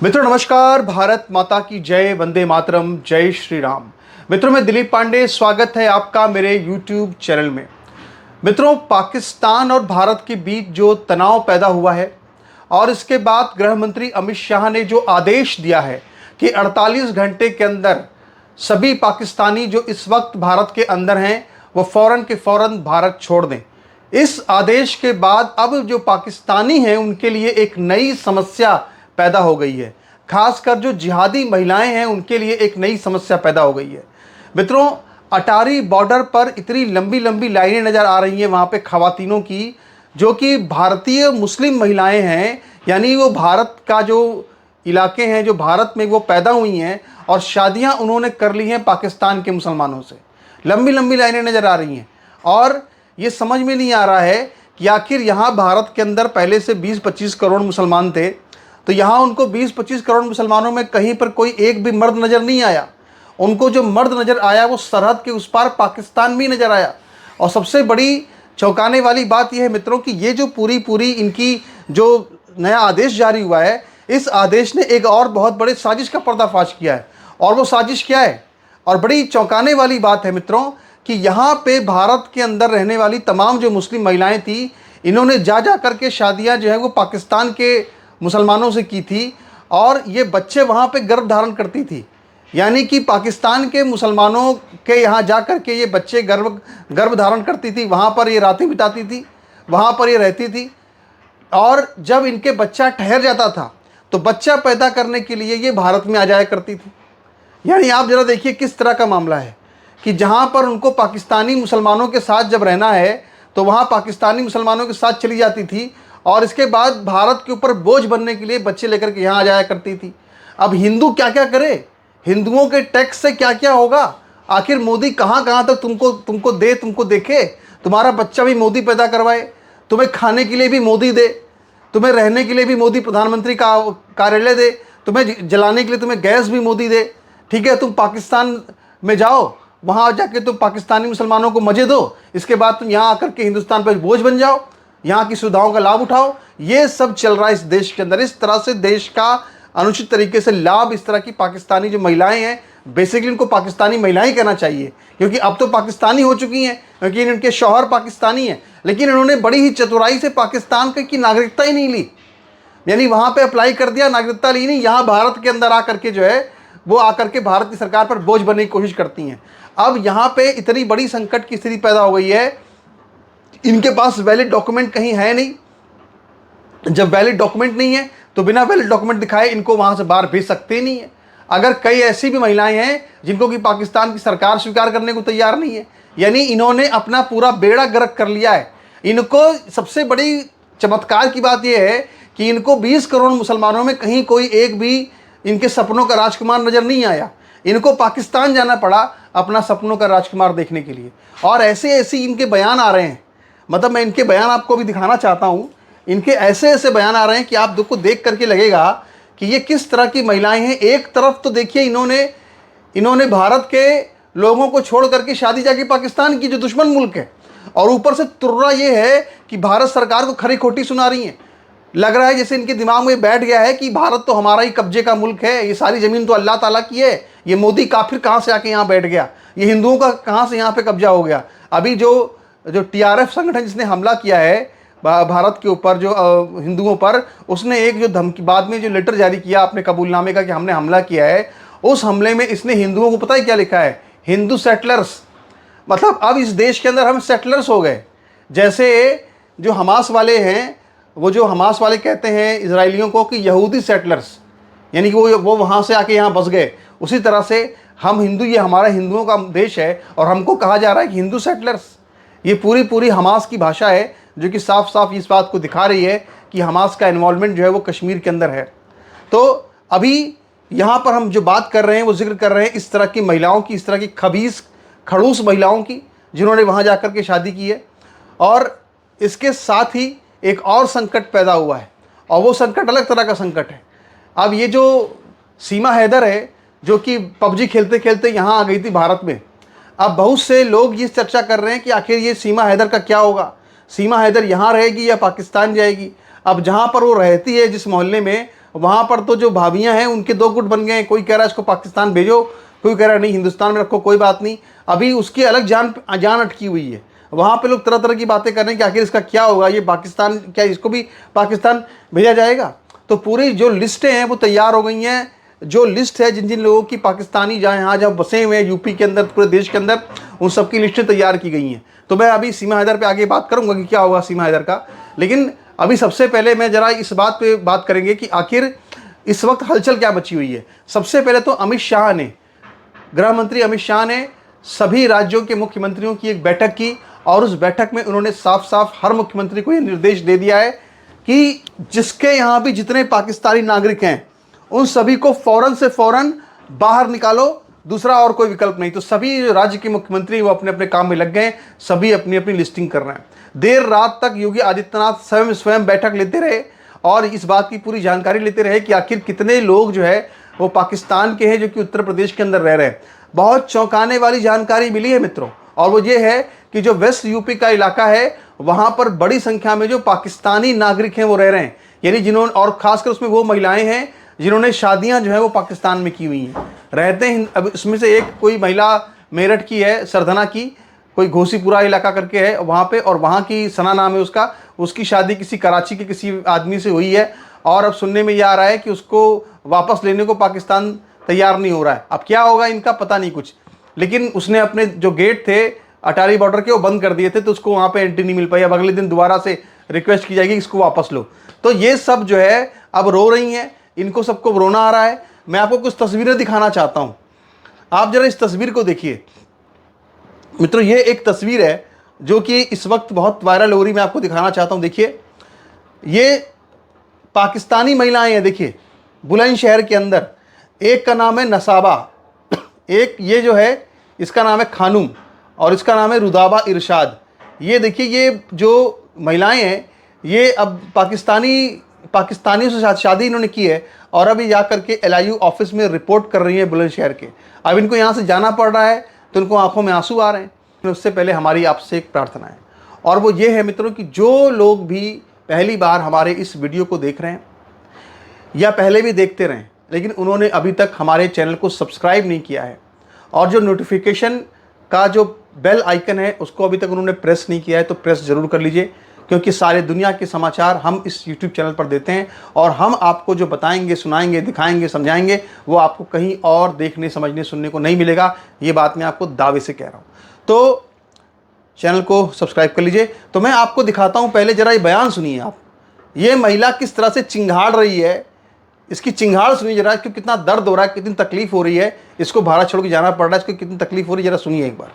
मित्रों नमस्कार, भारत माता की जय, वंदे मातरम, जय श्री राम। मित्रों मैं दिलीप पांडे, स्वागत है आपका मेरे यूट्यूब चैनल में। मित्रों, पाकिस्तान और भारत के बीच जो तनाव पैदा हुआ है और इसके बाद गृह मंत्री अमित शाह ने जो आदेश दिया है कि 48 घंटे के अंदर सभी पाकिस्तानी जो इस वक्त भारत के अंदर हैं वो फ़ौरन के फ़ौरन भारत छोड़ दें। इस आदेश के बाद अब जो पाकिस्तानी हैं उनके लिए एक नई समस्या पैदा हो गई है। खासकर जो जिहादी महिलाएं हैं उनके लिए एक नई समस्या पैदा हो गई है। मित्रों, अटारी बॉर्डर पर इतनी लंबी लंबी लाइनें नज़र आ रही हैं वहाँ पे ख़वातीनों की, जो कि भारतीय मुस्लिम महिलाएं हैं, यानी वो भारत का जो इलाके हैं, जो भारत में वो पैदा हुई हैं और शादियाँ उन्होंने कर ली हैं पाकिस्तान के मुसलमानों से। लंबी लंबी लाइनें नज़र आ रही हैं और ये समझ में नहीं आ रहा है कि आखिर यहाँ भारत के अंदर पहले से 20-25 करोड़ मुसलमान थे, तो यहाँ उनको 20-25 करोड़ मुसलमानों में कहीं पर कोई एक भी मर्द नज़र नहीं आया। उनको जो मर्द नज़र आया वो सरहद के उस पार पाकिस्तान में नज़र आया। और सबसे बड़ी चौंकाने वाली बात यह है मित्रों कि ये जो पूरी इनकी जो नया आदेश जारी हुआ है, इस आदेश ने एक और बहुत बड़े साजिश का पर्दाफाश किया है। और वो साजिश क्या है? और बड़ी चौंकाने वाली बात है मित्रों कि यहाँ पे भारत के अंदर रहने वाली तमाम जो मुस्लिम महिलाएं थी, इन्होंने जा करके शादियाँ जो है वो पाकिस्तान के मुसलमानों से की थी और ये बच्चे वहाँ पे गर्भ धारण करती थी। यानी कि पाकिस्तान के मुसलमानों के यहाँ जा कर के ये बच्चे गर्भ धारण करती थी, वहाँ पर ये रातें बिताती थी, वहाँ पर ये रहती थी। और जब इनके बच्चा ठहर जाता था तो बच्चा पैदा करने के लिए ये भारत में आ जाया करती थी। यानी आप ज़रा देखिए किस तरह का मामला है कि जहाँ पर उनको पाकिस्तानी मुसलमानों के साथ जब रहना है तो वहाँ पाकिस्तानी मुसलमानों के साथ चली जाती थी और इसके बाद भारत के ऊपर बोझ बनने के लिए बच्चे लेकर के यहाँ आ जाया करती थी। अब हिंदू क्या क्या करे, हिंदुओं के टैक्स से क्या क्या होगा? आखिर मोदी कहाँ कहाँ तक तुमको देखे, तुम्हारा बच्चा भी मोदी पैदा करवाए, तुम्हें खाने के लिए भी मोदी दे, तुम्हें रहने के लिए भी मोदी प्रधानमंत्री का कार्यालय दे, तुम्हें जलाने के लिए तुम्हें गैस भी मोदी दे। ठीक है, तुम पाकिस्तान में जाओ, वहाँ जाके तुम पाकिस्तानी मुसलमानों को मजे दो, इसके बाद तुम यहाँ आकर के हिंदुस्तान पर बोझ बन जाओ, यहाँ की सुविधाओं का लाभ उठाओ। ये सब चल रहा है इस देश के अंदर। इस तरह से देश का अनुचित तरीके से लाभ इस तरह की पाकिस्तानी जो महिलाएं हैं, बेसिकली इनको पाकिस्तानी महिलाएं कहना चाहिए क्योंकि अब तो पाकिस्तानी हो चुकी हैं, क्योंकि इनके शौहर पाकिस्तानी हैं, लेकिन इन्होंने बड़ी ही चतुराई से पाकिस्तान की नागरिकता ही नहीं ली। यानी वहाँ पर अप्लाई कर दिया, नागरिकता ली नहीं, यहाँ भारत के अंदर आकर के जो है वो आकर के भारत की सरकार पर बोझ बनने की कोशिश करती हैं। अब यहाँ पे इतनी बड़ी संकट की स्थिति पैदा हो गई है, इनके पास वैलिड डॉक्यूमेंट कहीं है नहीं। जब वैलिड डॉक्यूमेंट नहीं है तो बिना वैलिड डॉक्यूमेंट दिखाए इनको वहाँ से बाहर भेज सकते नहीं है। अगर कई ऐसी भी महिलाएं हैं जिनको कि पाकिस्तान की सरकार स्वीकार करने को तैयार नहीं है, यानी इन्होंने अपना पूरा बेड़ा गर्क कर लिया है। इनको सबसे बड़ी चमत्कार की बात यह है कि इनको 20 करोड़ मुसलमानों में कहीं कोई एक भी इनके सपनों का राजकुमार नज़र नहीं आया। इनको पाकिस्तान जाना पड़ा अपना सपनों का राजकुमार देखने के लिए। और ऐसे इनके बयान आ रहे हैं, मतलब मैं इनके बयान आपको भी दिखाना चाहता हूँ। इनके ऐसे बयान आ रहे हैं कि आप को देख करके लगेगा कि ये किस तरह की महिलाएं हैं। एक तरफ तो देखिए इन्होंने भारत के लोगों को छोड़ करके शादी जाके पाकिस्तान की जो दुश्मन मुल्क है, और ऊपर से तुर्रा ये है कि भारत सरकार को खरी खोटी सुना रही हैं। लग रहा है जैसे इनके दिमाग में बैठ गया है कि भारत तो हमारा ही कब्जे का मुल्क है, ये सारी ज़मीन तो अल्लाह ताला की है, ये मोदी काफिर कहाँ से आके यहाँ बैठ गया, ये हिंदुओं का कहाँ से यहाँ पे कब्जा हो गया। अभी जो TRF संगठन जिसने हमला किया है भारत के ऊपर, जो हिंदुओं पर, उसने एक जो धमकी बाद में जो लेटर जारी किया अपने कबूलनामे का कि हमने हमला किया है, उस हमले में इसने हिंदुओं को पता है क्या लिखा है? हिंदू सेटलर्स। मतलब अब इस देश के अंदर हम सेटलर्स हो गए। जैसे जो हमास वाले हैं, वो जो हमास वाले कहते हैं इजराइलियों को कि यहूदी सेटलर्स, यानी कि वो वहाँ से आके यहाँ बस गए, उसी तरह से हम हिंदू, ये हमारा हिंदुओं का देश है और हमको कहा जा रहा है कि हिंदू सेटलर्स। ये पूरी हमास की भाषा है जो कि साफ साफ इस बात को दिखा रही है कि हमास का इन्वॉल्वमेंट जो है वो कश्मीर के अंदर है। तो अभी यहाँ पर हम जो बात कर रहे हैं वो जिक्र कर रहे हैं इस तरह की महिलाओं की, इस तरह की खबीस खड़ूस महिलाओं की जिन्होंने वहाँ जाकर के शादी की है। और इसके साथ ही एक और संकट पैदा हुआ है, और वो संकट अलग तरह का संकट है। अब ये जो सीमा हैदर है, जो कि पबजी खेलते खेलते यहाँ आ गई थी भारत में, अब बहुत से लोग ये चर्चा कर रहे हैं कि आखिर ये सीमा हैदर का क्या होगा, सीमा हैदर यहाँ रहेगी या पाकिस्तान जाएगी। अब जहाँ पर वो रहती है, जिस मोहल्ले में, वहाँ पर तो जो भाभियाँ हैं उनके दो गुट बन गए हैं। कोई कह रहा है इसको पाकिस्तान भेजो, कोई कह रहा है नहीं हिंदुस्तान में रखो, कोई बात नहीं। अभी उसकी अलग जान अटकी हुई है। वहाँ पे लोग तरह तरह की बातें कर रहे हैं कि आखिर इसका क्या होगा, ये पाकिस्तान, क्या इसको भी पाकिस्तान भेजा जाएगा। तो पूरी जो लिस्टें हैं वो तैयार हो गई हैं। जो लिस्ट है जिन जिन लोगों की पाकिस्तानी जहाँ जहाँ बसे हुए हैं यूपी के अंदर, पूरे देश के अंदर, उन सबकी लिस्टें तैयार की गई हैं। तो मैं अभी सीमा हैदर पे आगे बात करूँगा कि क्या होगा सीमा हैदर का, लेकिन अभी सबसे पहले मैं ज़रा इस बात पे बात करेंगे कि आखिर इस वक्त हलचल क्या मची हुई है। सबसे पहले तो अमित शाह ने, गृह मंत्री अमित शाह ने सभी राज्यों के मुख्यमंत्रियों की एक बैठक की और उस बैठक में उन्होंने साफ साफ हर मुख्यमंत्री को ये निर्देश दे दिया है कि जिसके यहाँ भी जितने पाकिस्तानी नागरिक हैं उन सभी को फौरन से फौरन बाहर निकालो, दूसरा और कोई विकल्प नहीं। तो सभी राज्य के मुख्यमंत्री वो अपने अपने काम में लग गए, सभी अपनी अपनी लिस्टिंग कर रहे हैं। देर रात तक योगी आदित्यनाथ स्वयं बैठक लेते रहे और इस बात की पूरी जानकारी लेते रहे कि आखिर कितने लोग जो है वो पाकिस्तान के हैं जो कि उत्तर प्रदेश के अंदर रह रहे हैं। बहुत चौंकाने वाली जानकारी मिली है मित्रों, और वो ये है कि जो वेस्ट यूपी का इलाका है वहाँ पर बड़ी संख्या में जो पाकिस्तानी नागरिक हैं वो रह रहे हैं, यानी जिन्होंने, और खासकर उसमें वो महिलाएं हैं जिन्होंने शादियां जो है वो पाकिस्तान में की हुई हैं, रहते हैं। अब इसमें से एक कोई महिला मेरठ की है, सरधना की, कोई घोसीपुरा इलाका करके है वहाँ पे, और वहाँ की सना नाम है उसका, उसकी शादी किसी कराची के किसी आदमी से हुई है और अब सुनने में ये आ रहा है कि उसको वापस लेने को पाकिस्तान तैयार नहीं हो रहा है। अब क्या होगा इनका पता नहीं कुछ, लेकिन उसने अपने जो गेट थे अटारी बॉर्डर के वो बंद कर दिए थे, तो उसको वहाँ पे एंट्री नहीं मिल पाई। अब अगले दिन दोबारा से रिक्वेस्ट की जाएगी इसको वापस लो। तो ये सब जो है अब रो रही हैं, इनको सबको रोना आ रहा है। मैं आपको कुछ तस्वीरें दिखाना चाहता हूँ, आप जरा इस तस्वीर को देखिए मित्रों। ये एक तस्वीर है जो कि इस वक्त बहुत वायरल हो रही, मैं आपको दिखाना चाहता हूँ। देखिए ये पाकिस्तानी महिलाएं हैं, देखिए बुलंदशहर के अंदर। एक का नाम है नसाबा, एक ये जो है इसका नाम है खानूम और इसका नाम है रुदाबा इरशाद। ये देखिए ये जो महिलाएं हैं ये अब पाकिस्तानियों से शादी इन्होंने की है और अभी जा करके LIU ऑफिस में रिपोर्ट कर रही है बुलंदशहर के। अब इनको यहाँ से जाना पड़ रहा है तो इनको आंखों में आंसू आ रहे हैं। उससे पहले हमारी आपसे एक प्रार्थना है, और वो ये है मित्रों कि जो लोग भी पहली बार हमारे इस वीडियो को देख रहे हैं या पहले भी देखते रहें लेकिन उन्होंने अभी तक हमारे चैनल को सब्सक्राइब नहीं किया है और जो नोटिफिकेशन का जो बेल आइकन है उसको अभी तक उन्होंने प्रेस नहीं किया है तो प्रेस ज़रूर कर लीजिए, क्योंकि सारे दुनिया के समाचार हम इस YouTube चैनल पर देते हैं और हम आपको जो बताएंगे, सुनाएंगे, दिखाएंगे, समझाएंगे वो आपको कहीं और देखने, समझने, सुनने को नहीं मिलेगा। ये बात मैं आपको दावे से कह रहा हूँ। तो चैनल को सब्सक्राइब कर लीजिए। तो मैं आपको दिखाता हूँ, पहले ज़रा ये बयान सुनिए आप। ये महिला किस तरह से चिंगाड़ रही है, इसकी चिंगाड़ सुनिए जरा, इसको कितना दर्द हो रहा है, कितनी तकलीफ हो रही है, इसको भारत छोड़ के जाना पड़ रहा है, इसको कितनी तकलीफ हो रही है, जरा सुनिए एक बार।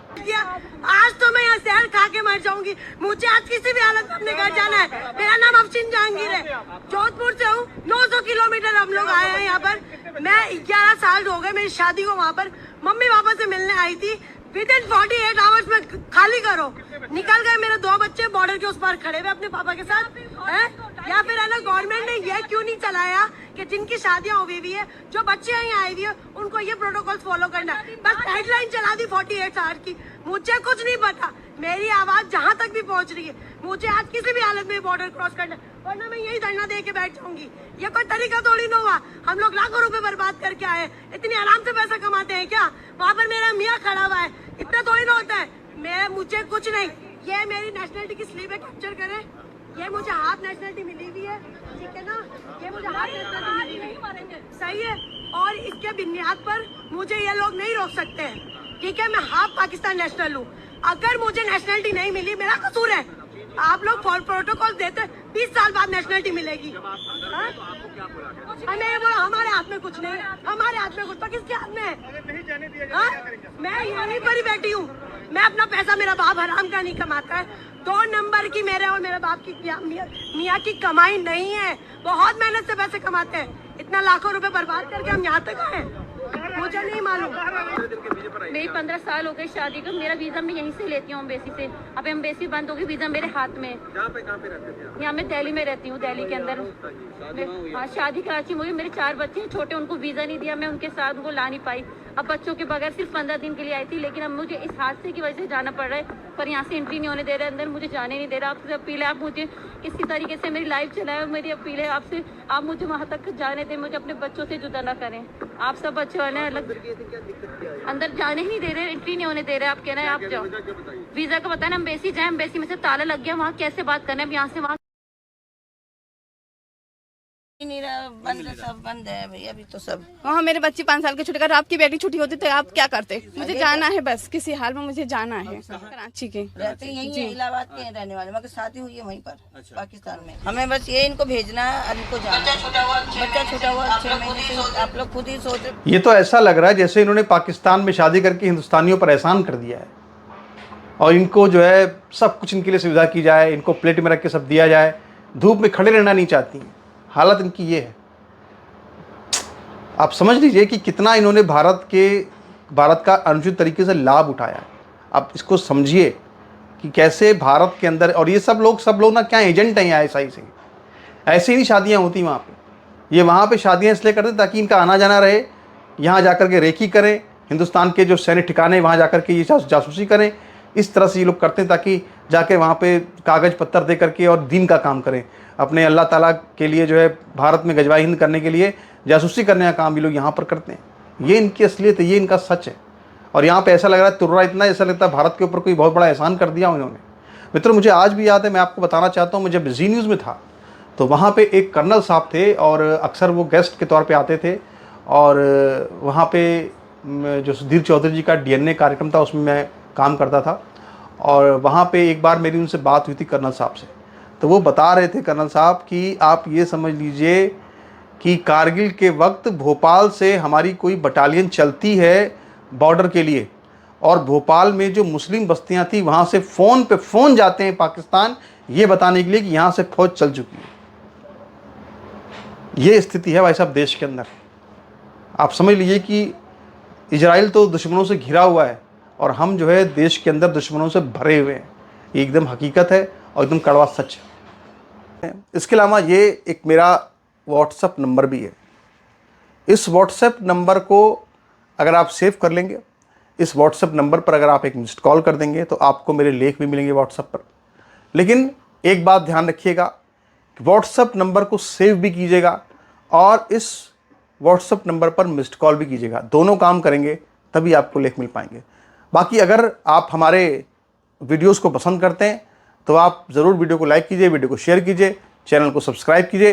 आज तो मैं यहाँ जहर खा के मर जाऊंगी, मुझे आज किसी भी हालत में अपने घर जाना है। मेरा नाम अफशीन जहांगीर है, जोधपुर से हूँ। 900 किलोमीटर हम लोग आए हैं यहाँ पर। मैं 11 साल हो गए मेरी शादी को, वहाँ पर मम्मी पापा से मिलने आई थी। विदिन 48 आवर्स में खाली करो, निकल गए। मेरे 2 बच्चे बॉर्डर के उस पार खड़े हुए अपने पापा के साथ है। या फिर है ना, गवर्नमेंट ने ये क्यों नहीं चलाया कि जिनकी शादियां हुई हुई है, जो बच्चे यहाँ आई हुई है, उनको ये प्रोटोकॉल फॉलो करना। बस गाइडलाइन चला दी 48 आवर की। मुझे कुछ नहीं पता, मेरी आवाज जहाँ तक भी पहुँच रही है, मुझे आज किसी भी हालत में बॉर्डर क्रॉस करना, वरना मैं यही धरना दे के बैठ जाऊंगी। ये कोई तरीका थोड़ी ना हुआ। हम लोग लाखों रुपए बर्बाद करके आए, इतनी आराम से पैसा कमाते हैं क्या? वहाँ पर मेरा मियाँ खड़ा हुआ है, इतना थोड़ी ना होता है। मुझे कुछ नहीं, ये मेरी नेशनलिटी की स्लीव है, कैप्चर करें। ये मुझे हाफ नेशनलिटी मिली हुई है, ठीक है ना, ये मुझे हाफ नेशनलिटी मिली हुई है, सही है। और इसके बुनियाद पर मुझे ये लोग नहीं रोक सकते हैं, ठीक है। मैं हाफ पाकिस्तान नेशनल हूँ। अगर मुझे नेशनलिटी नहीं मिली, मेरा कसूर है। आप लोग प्रोटोकॉल देते, 20 साल बाद नेशनलिटी मिलेगी। मैंने बोला हमारे हाथ में कुछ नहीं, हमारे हाथ में कुछ तो किसके हाथ में है? मैं यहीं पर ही बैठी हूँ। मैं अपना पैसा, मेरा बाप हराम का नहीं कमाता है। 2 नंबर की मेरे और मेरे बाप की मियाँ की कमाई नहीं है। बहुत मेहनत से पैसे कमाते हैं। इतना लाखों रुपए बर्बाद करके हम यहाँ तक आए, मुझे नहीं मालूम। मेरी 15 साल हो गए शादी को। मेरा वीजा मैं यहीं से लेती हूँ, एम्बेसी से। अब एम्बेसी बंद होगी, वीजा मेरे हाथ में। कहाँ पे रहते थे? यहाँ मैं दिल्ली में रहती हूँ, दिल्ली के अंदर। हाँ, शादी कराची में हुई। मेरे 4 बच्चे हैं छोटे, उनको वीजा नहीं दिया, मैं उनके साथ उनको ला नहीं पाई। अब बच्चों के बगैर सिर्फ 15 दिन के लिए आई थी, लेकिन अब मुझे इस हादसे की वजह से जाना पड़ रहा है, पर यहाँ से एंट्री नहीं होने दे रहे, अंदर मुझे जाने नहीं दे रहा। आपसे अपील है, आप मुझे किसी तरीके से मेरी लाइफ चलाएं, और मेरी अपील है आपसे, आप मुझे वहाँ तक जाने दें, मुझे अपने बच्चों से जुदा ना करें। आप सब बच्चे वाले अलग अंदर जाने ही नहीं दे रहे, एंट्री नहीं होने दे रहे। आप कह रहे हैं आप जाओ, वीजा का पता है, एम्बेसी जाए, एम्बेसी में से ताला लग गया, वहाँ कैसे बात करना है, अब यहाँ से वहाँ नहीं रहा, बंद है, सब बंद है भैया अभी तो सब। वहाँ मेरे बच्चे 5 साल के छुट्टी कर, आपकी बेटी छुट्टी होती तो आप क्या करते? मुझे जाना है, बस किसी हाल में मुझे जाना है। कराची के रहते यही है, इलाहाबाद के हैं रहने वाले, मगर शादी हुई है वहीं पर पाकिस्तान में। हमें बस ये इनको भेजना है, अब इनको जाना है। बच्चा छूटा हुआ 6 महीने से, आप लोग खुद ही सोच। ये तो ऐसा लग रहा है जैसे इन्होंने पाकिस्तान में शादी करके हिंदुस्तानियों पर एहसान कर दिया है, और इनको जो है सब कुछ इनके लिए सुविधा की जाए, इनको प्लेट में रख के सब दिया जाए, धूप में खड़े रहना नहीं चाहती हैं। हालत इनकी ये है। आप समझ लीजिए कि कितना इन्होंने भारत का अनुचित तरीके से लाभ उठाया है। आप इसको समझिए कि कैसे भारत के अंदर, और ये सब लोग ना क्या एजेंट हैं यहाँ ISI से। ऐसे ही नहीं शादियाँ होती वहाँ पे। ये वहाँ पे शादियाँ इसलिए करते ताकि इनका आना जाना रहे, यहाँ जाकर के रेकी करें, हिंदुस्तान के जो सैन्य ठिकाने वहाँ जाकर के ये जासूसी करें। इस तरह से ये लोग करते हैं ताकि जाके वहाँ पे कागज़ पत्तर दे करके और दीन का काम करें, अपने अल्लाह ताला के लिए जो है भारत में गजवाई हिंद करने के लिए जासूसी करने का काम ये लोग यहाँ पर करते हैं। ये इनकी असलियत है, ये इनका सच है। और यहाँ पे ऐसा लग रहा है तुर्रा इतना, ऐसा लगता है भारत के ऊपर कोई बहुत बड़ा एहसान कर दिया उन्होंने। मित्रों, मुझे आज भी याद है, मैं आपको बताना चाहता हूँ, मैं जब जी न्यूज़ में था तो वहाँ पे एक कर्नल साहब थे, और अक्सर वो गेस्ट के तौर पे आते थे, और वहाँ पे जो सुधीर चौधरी जी का DNA कार्यक्रम था उसमें मैं काम करता था। और वहाँ पे एक बार मेरी उनसे बात हुई थी कर्नल साहब से, तो वो बता रहे थे कर्नल साहब कि आप ये समझ लीजिए कि कारगिल के वक्त भोपाल से हमारी कोई बटालियन चलती है बॉर्डर के लिए, और भोपाल में जो मुस्लिम बस्तियां थी वहाँ से फ़ोन पे फ़ोन जाते हैं पाकिस्तान ये बताने के लिए कि यहाँ से फ़ौज चल चुकी है। ये स्थिति है भाई साहब देश के अंदर। आप समझ लीजिए कि इजराइल तो दुश्मनों से घिरा हुआ है, और हम जो है देश के अंदर दुश्मनों से भरे हुए हैं। ये एकदम हकीकत है और एकदम कड़वा सच है। इसके अलावा ये एक मेरा व्हाट्सएप नंबर भी है। इस व्हाट्सएप नंबर को अगर आप सेव कर लेंगे, इस व्हाट्सएप नंबर पर अगर आप एक मिस्ड कॉल कर देंगे तो आपको मेरे लेख भी मिलेंगे व्हाट्सएप पर। लेकिन एक बात ध्यान रखिएगा कि व्हाट्सएप नंबर को सेव भी कीजिएगा, और इस व्हाट्सएप नंबर पर मिस्ड कॉल भी कीजिएगा। दोनों काम करेंगे तभी आपको लेख मिल पाएंगे। बाकी अगर आप हमारे वीडियोस को पसंद करते हैं तो आप ज़रूर वीडियो को लाइक कीजिए, वीडियो को शेयर कीजिए, चैनल को सब्सक्राइब कीजिए।